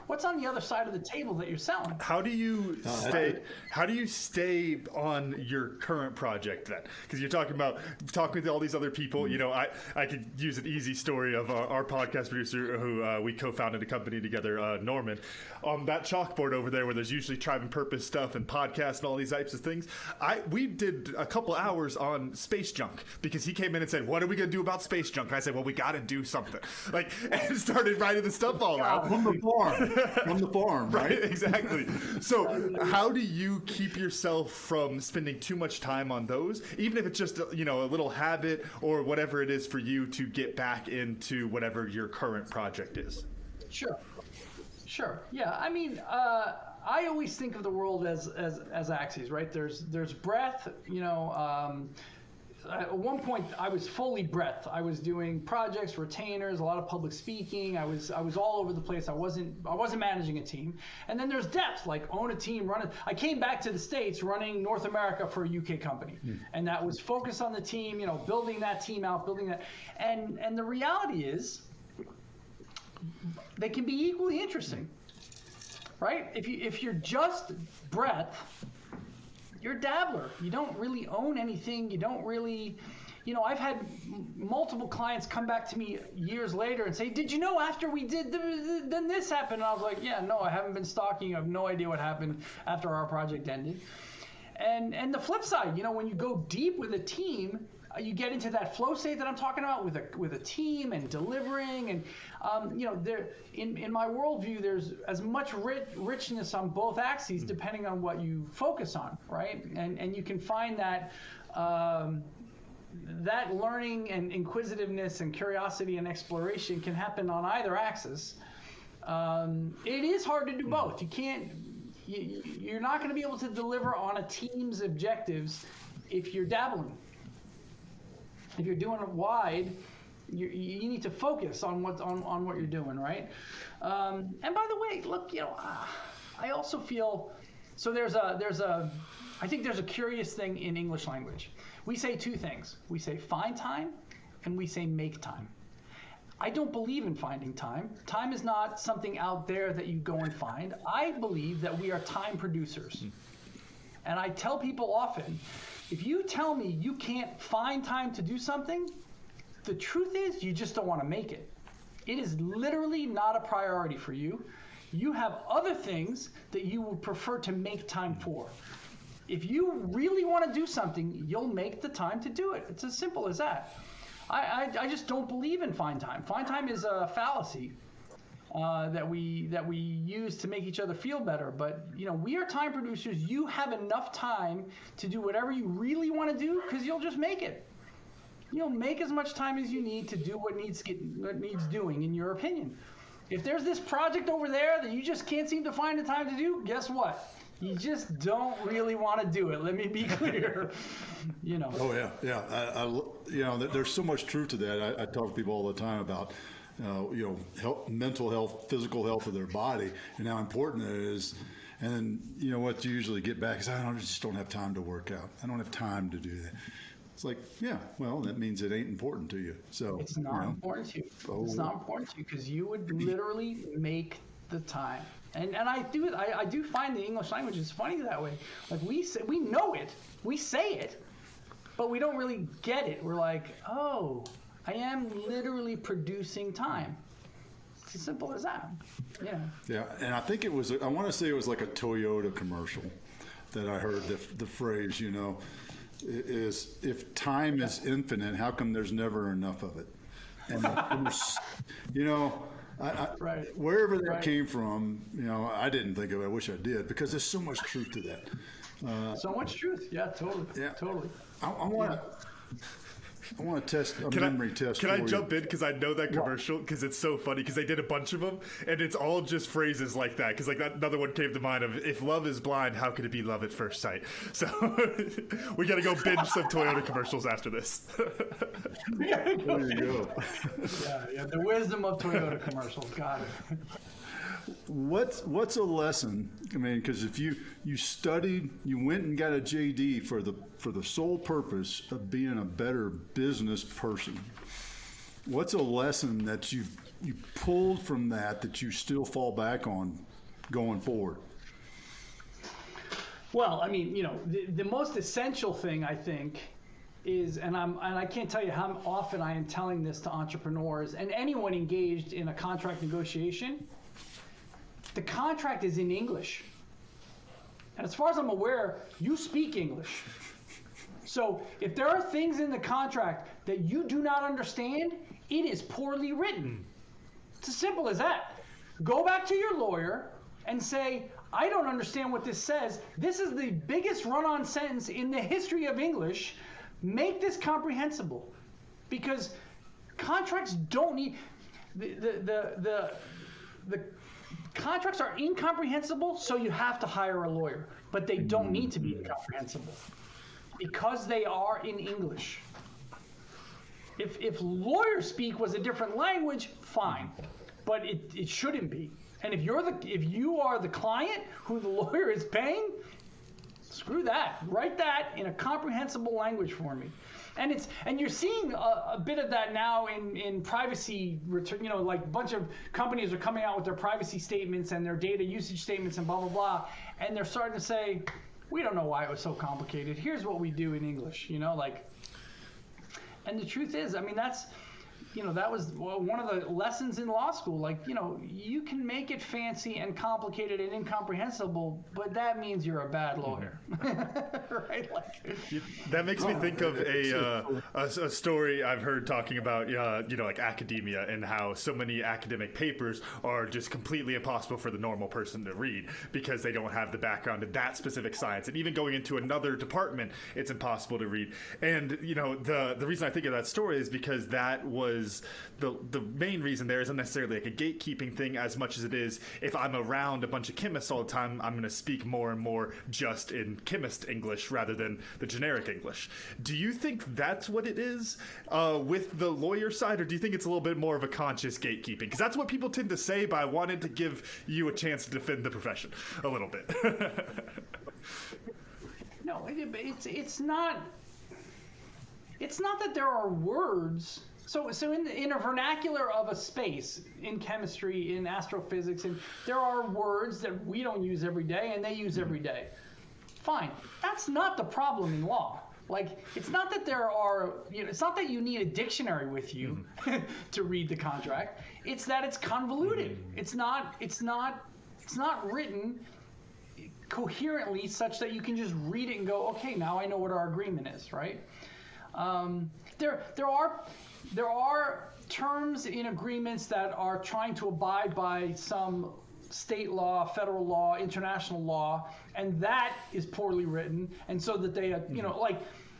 what's on the other side of the table that you're selling. How do you stay on your current project then? Because you're talking with all these other people. I could use an easy story of our podcast producer who we co-founded a company together, Norman, on that chalkboard over there where there's usually tribe and purpose stuff and podcasts and all these types of things. We did a couple hours on space junk because he came in and said, "What are we going to do about space junk?" And I said, "Well, we got to do something." And started writing the stuff all out. From the farm, right? Exactly. So how do you keep yourself from spending too much time on those, even if it's just a little habit or whatever it is for you to get back into whatever your current project is? Sure. Yeah. I mean, I always think of the world as axes, right? There's breadth, at one point I was fully breadth. I was doing projects, retainers, a lot of public speaking. I was all over the place. I wasn't managing a team. And then there's depth, like own a team, run it. I came back to the States running North America for a UK company. And that was focused on the team, building that team out, building that. And the reality is they can be equally interesting, right? If you're just breadth, you're a dabbler. You don't really own anything. You don't really, I've had multiple clients come back to me years later and say, "Did you know after we did, then this happened?" And I was like, "Yeah, no, I haven't been stalking. I have no idea what happened after our project ended." And the flip side, when you go deep with a team, you get into that flow state that I'm talking about with a team and delivering, and there in my worldview, there's as much richness on both axes depending on what you focus on, right? And you can find that that learning and inquisitiveness and curiosity and exploration can happen on either axis. It is hard to do both. You can't. You're not going to be able to deliver on a team's objectives if you're dabbling. If you're doing it wide, you need to focus on what you're doing, right? And by the way, look, I also feel so. I think there's a curious thing in English language. We say two things. We say find time, and we say make time. I don't believe in finding time. Time is not something out there that you go and find. I believe that we are time producers, and I tell people often, if you tell me you can't find time to do something, the truth is you just don't want to make it. It is literally not a priority for you. You have other things that you would prefer to make time for. If you really want to do something, you'll make the time to do it. It's as simple as that. I just don't believe in find time. Find time is a fallacy that we use to make each other feel better. But we are time producers. You have enough time to do whatever you really want to do because you'll just make it. You'll make as much time as you need to do what needs doing, in your opinion. If there's this project over there that you just can't seem to find the time to do, guess what? You just don't really want to do it. Let me be clear. Oh yeah. There's so much truth to that. I talk to people all the time about health, mental health, physical health of their body, and how important it is. And then what you usually get back is, I just don't have time to work out. I don't have time to do that. It's like, yeah, well, that means it ain't important to you. So it's not important to you. It's not important to you because you would literally make the time. And I do find the English language is funny that way. Like we know it, we say it, but we don't really get it. We're like, oh, I am literally producing time. It's as simple as that. Yeah. Yeah, and I think I want to say it was like a Toyota commercial that I heard the phrase, is if time is infinite, how come there's never enough of it? And right. Wherever that came from, I didn't think of it. I wish I did, because there's so much truth to that. So much truth. Yeah, totally. Yeah. Totally. I want to test a memory test. Can I jump in because I know that commercial because it's so funny because they did a bunch of them and it's all just phrases like that because that another one came to mind of if love is blind, how could it be love at first sight? So we got to go binge some Toyota commercials after this. There you go. Yeah, the wisdom of Toyota commercials. Got it. What's a lesson? I mean, because if you studied, you went and got a JD for the sole purpose of being a better business person. what's a lesson that you pulled from that you still fall back on going forward? Well, I mean, the most essential thing I think is, and I can't tell you how often I am telling this to entrepreneurs and anyone engaged in a contract negotiation. The contract is in English. And as far as I'm aware, you speak English. So if there are things in the contract that you do not understand, it is poorly written. It's as simple as that. Go back to your lawyer and say, I don't understand what this says. This is the biggest run-on sentence in the history of English. Make this comprehensible. Because contracts don't need... The contracts are incomprehensible, so you have to hire a lawyer. But they don't need to be incomprehensible because they are in English. If lawyer speak was a different language, fine, but it shouldn't be. And if you are the client who the lawyer is paying, screw that. Write that in a comprehensible language for me. And you're seeing a bit of that now in privacy return. Like a bunch of companies are coming out with their privacy statements and their data usage statements and blah blah blah, and they're starting to say, we don't know why it was so complicated. Here's what we do in English. And the truth is, I mean, that was one of the lessons in law school. You can make it fancy and complicated and incomprehensible, but that means you're a bad lawyer, right? That makes me think of a story I've heard talking about, like academia and how so many academic papers are just completely impossible for the normal person to read because they don't have the background in that specific science. And even going into another department, it's impossible to read. And, the reason I think of that story is because that was the main reason there isn't necessarily like a gatekeeping thing as much as it is if I'm around a bunch of chemists all the time, I'm going to speak more and more just in chemist English rather than the generic English. Do you think that's what it is with the lawyer side, or do you think it's a little bit more of a conscious gatekeeping? Because that's what people tend to say, but I wanted to give you a chance to defend the profession a little bit. No, it's not. It's not that there are words. So in a vernacular of a space, in chemistry, in astrophysics, and there are words that we don't use every day and they use every day. Fine. That's not the problem in law. It's not that there are, it's not that you need a dictionary with you to read the contract. It's that it's convoluted. It's not written coherently such that you can just read it and go, okay, now I know what our agreement is, right? There are terms in agreements that are trying to abide by some state law, federal law, international law, and that is poorly written. And so that they,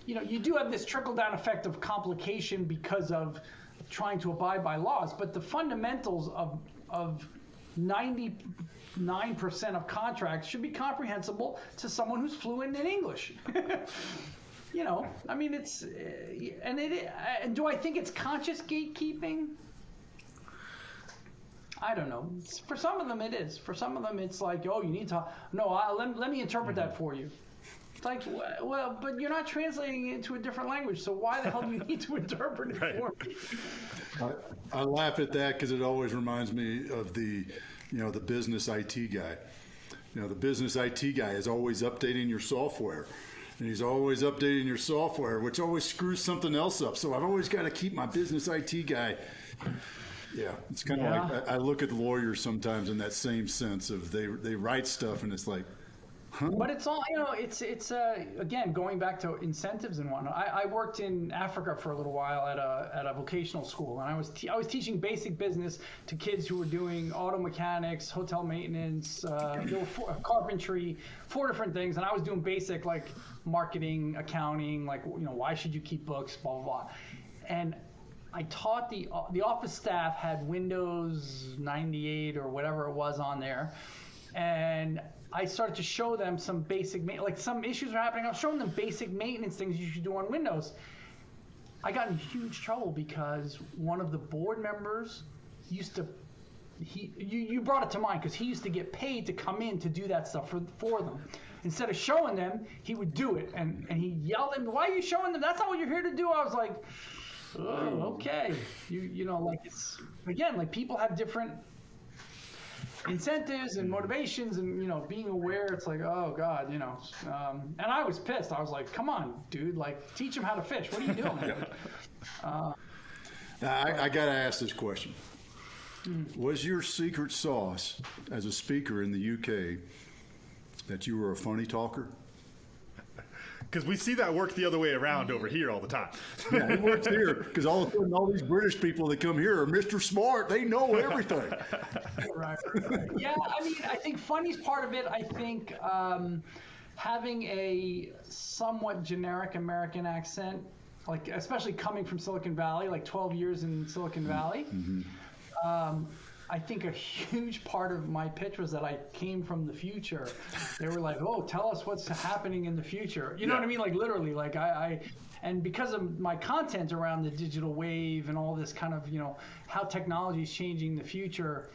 you do have this trickle-down effect of complication because of trying to abide by laws. But the fundamentals of 99% of contracts should be comprehensible to someone who's fluent in English. I mean, and do I think it's conscious gatekeeping? I don't know. For some of them it is. For some of them it's like, oh, you need to, let me interpret that for you. It's like, well, but you're not translating it into a different language, so why the hell do you need to interpret it for me? I laugh at that because it always reminds me of the business IT guy. The business IT guy is always updating your software. And he's always updating your software, which always screws something else up. So I've always got to keep my business IT guy. Yeah, it's kind of like I look at lawyers sometimes in that same sense of they write stuff and it's like, huh? But it's all, it's again, going back to incentives and whatnot. I worked in Africa for a little while at a vocational school, and I was teaching basic business to kids who were doing auto mechanics, hotel maintenance, carpentry, 4 different things, and I was doing basic marketing, accounting, why should you keep books, blah blah blah, and I taught the office staff had Windows 98 or whatever it was on there, and I started to show them some basic, some issues are happening. I was showing them basic maintenance things you should do on Windows. I got in huge trouble because one of the board members you brought it to mind because he used to get paid to come in to do that stuff for them. Instead of showing them, he would do it. And he yelled at me, why are you showing them? That's not what you're here to do. I was like, Oh, okay. You know, like it's, again, like people have different incentives and motivations, and you know, being aware, it's like, oh God, you know. And I was pissed. I was like, come on, dude, like teach them how to fish. What are you doing? I got to ask this question. Was your secret sauce as a speaker in the UK that you were a funny talker? Because we see that work the other way around over here all the time. Yeah, it works here because all of a sudden all these British people that come here are Mr. Smart. They know everything. Right. Yeah, I mean, I think funny's part of it. I think having a somewhat generic American accent, like especially coming from Silicon Valley, like 12 years in Silicon Valley, I think a huge part of my pitch was that I came from the future. They were like, oh, tell us what's happening in the future. You know what I mean? Like literally, like and because of my content around the digital wave and all this kind of, you know, how technology is changing the future,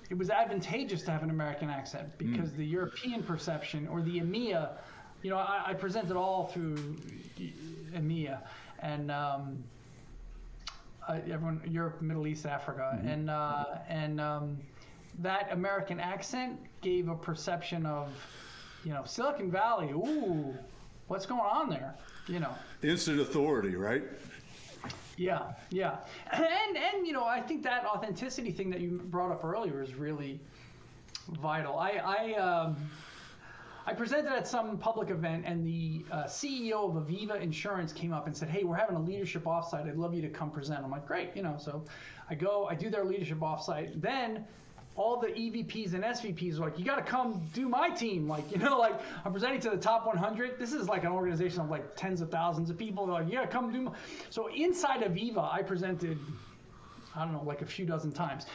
it was advantageous to have an American accent because the European perception or the EMEA, you know, I presented all through EMEA and everyone, Europe, Middle East, Africa, and that American accent gave a perception of, you know, Silicon Valley. Ooh, what's going on there? You know, Instant authority, right? yeah, and you know, I think that authenticity thing that you brought up earlier is really vital. I presented at some public event, and the CEO of Aviva Insurance came up and said, hey, we're having a leadership offsite. I'd love you to come present. I'm like, great. You know, so I go, I do their leadership offsite. Then all the EVPs and SVPs are like, you got to come do my team. Like, you know, like I'm presenting to the top 100. This is like an organization of like tens of thousands of people. They're like, yeah, come do my. So inside Aviva, I presented, I don't know, like a few dozen times.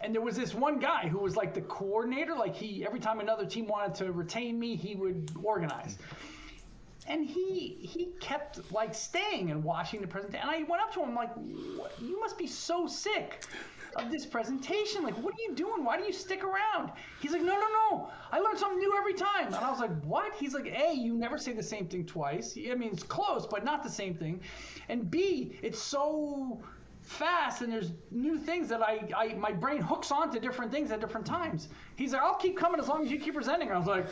And there was this one guy who was like the coordinator, like every time another team wanted to retain me, he would organize. And he kept like staying and watching the presentation. And I went up to him like, what? You must be so sick of this presentation. Like, what are you doing? Why do you stick around? He's like, no. I learn something new every time. And I was like, what? He's like, A, you never say the same thing twice. I mean, it's close, but not the same thing. And B, it's so fast and there's new things that my brain hooks on to different things at different times. He's like, I'll keep coming as long as you keep presenting. I was like,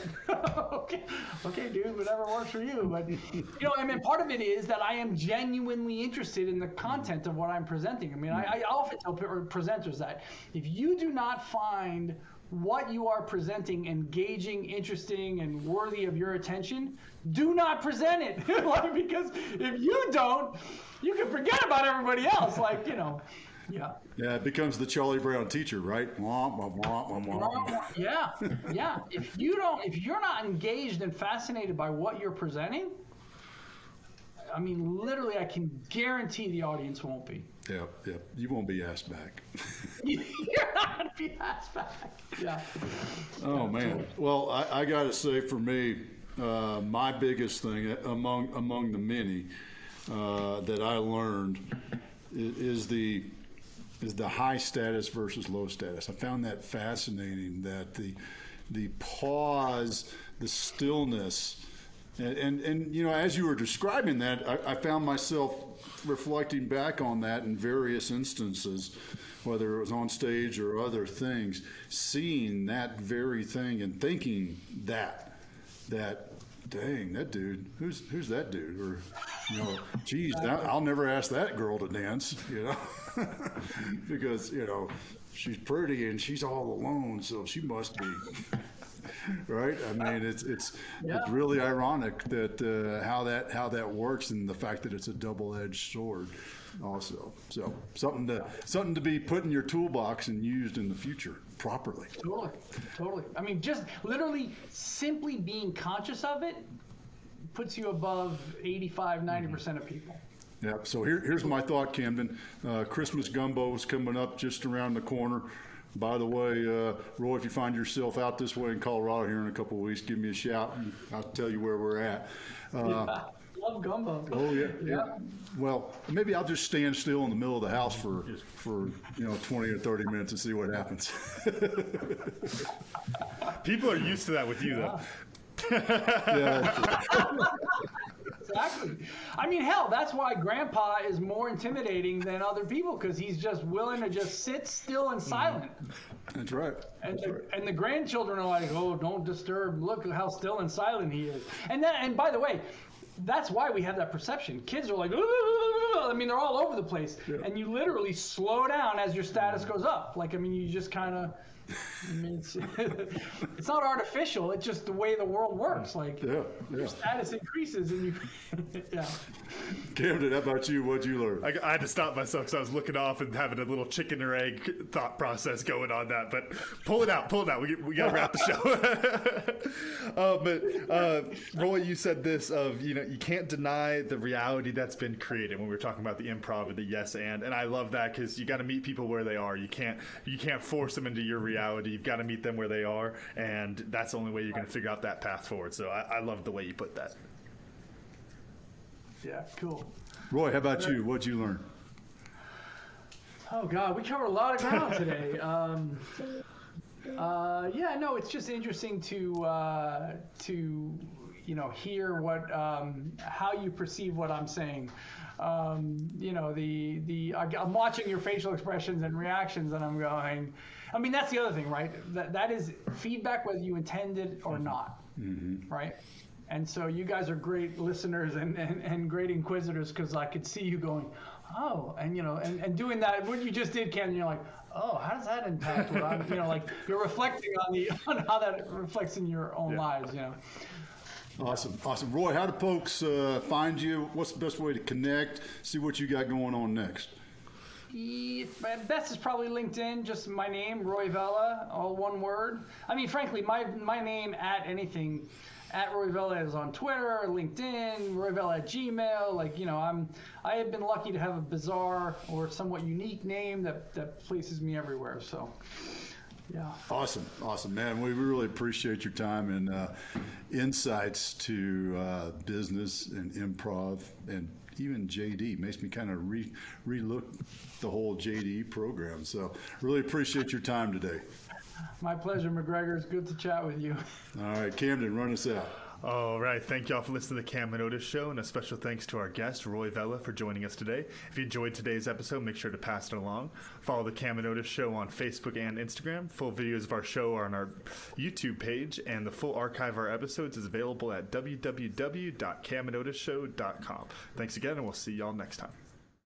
okay, dude, whatever works for you. But you know, I mean, part of it is that I am genuinely interested in the content of what I'm presenting. I mean, I often tell presenters that if you do not find what you are presenting engaging, interesting, and worthy of your attention, do not present it. Like, because if you don't, you can forget about everybody else. Like, you know, yeah. Yeah, it becomes the Charlie Brown teacher, right? Womp, womp, womp, womp, womp. Yeah. If you're not engaged and fascinated by what you're presenting, I mean, literally, I can guarantee the audience won't be. Yeah. You won't be asked back. You're not going to be asked back. Yeah. Oh, man. Well, I got to say, for me, my biggest thing among the many that I learned is the high status versus low status. I found that fascinating, that the pause, the stillness, and you know, as you were describing that, I found myself reflecting back on that in various instances, whether it was on stage or other things, seeing that very thing and thinking that dang, that dude, who's that dude? Or, you know, geez, I'll never ask that girl to dance, you know, because, you know, she's pretty and she's all alone, so she must be. Right? I mean, it's really ironic that how that works, and the fact that it's a double-edged sword also. So something to be put in your toolbox and used in the future properly. Totally. I mean, just literally simply being conscious of it puts you above 85-90% of people. Yeah. So here's my thought, Camden. Christmas gumbo is coming up just around the corner. By the way, Roy, if you find yourself out this way in Colorado here in a couple of weeks, give me a shout and I'll tell you where we're at. Love gumbo. Oh yeah. Well, maybe I'll just stand still in the middle of the house for 20 or 30 minutes and see what happens. People are used to that with you, though. Yeah. Exactly. I mean, hell, that's why Grandpa is more intimidating than other people, because he's just willing to just sit still and silent. That's right. And the grandchildren are like, oh, don't disturb. Look how still and silent he is. And by the way, that's why we have that perception. Kids are like, I mean, they're all over the place. Yeah. And you literally slow down as your status goes up. Like, I mean, you just kind of, I mean, it's not artificial. It's just the way the world works. Like, your status increases and you, yeah. Camden, how about you? What'd you learn? I had to stop myself because I was looking off and having a little chicken or egg thought process going on that. But pull it out. We got to wrap the show. But Roy, you said this of, you can't deny the reality that's been created when we were talking about the improv and the yes and I love that because you got to meet people where they are. You can't force them into your reality. You've got to meet them where they are, and that's the only way you're going to figure out that path forward. So I love the way you put that. Yeah, cool. Roy, how about you? What'd you learn? Oh God, we covered a lot of ground today. Yeah, no, it's just interesting to hear what how you perceive what I'm saying. I'm watching your facial expressions and reactions, and I'm going. I mean, that's the other thing, right? That is feedback, whether you intend it or not, right? And so you guys are great listeners and great inquisitors, because I could see you going, oh, and doing that, what you just did, Ken, you're like, oh, how does that impact what I'm, like you're reflecting on how that reflects in your own lives, Awesome. Roy, how do folks find you? What's the best way to connect, see what you got going on next? Best is probably LinkedIn, just my name, Roy Vella, all one word. I mean, frankly, my name at Roy Vella is on Twitter, LinkedIn, Roy Vella at Gmail. Like, I have been lucky to have a bizarre or somewhat unique name that places me everywhere. So, yeah. Awesome, man. We really appreciate your time and insights to business and improv and even JD. Makes me kind of relook the whole JD program. So really appreciate your time today. My pleasure, McGregor. It's good to chat with you. All right, Camden, run us out. All right. Thank y'all for listening to the Cam Otis Show, and a special thanks to our guest, Roy Vella, for joining us today. If you enjoyed today's episode, make sure to pass it along. Follow the Cam Otis Show on Facebook and Instagram. Full videos of our show are on our YouTube page, and the full archive of our episodes is available at www.camandotisshow.com. Thanks again, and we'll see y'all next time.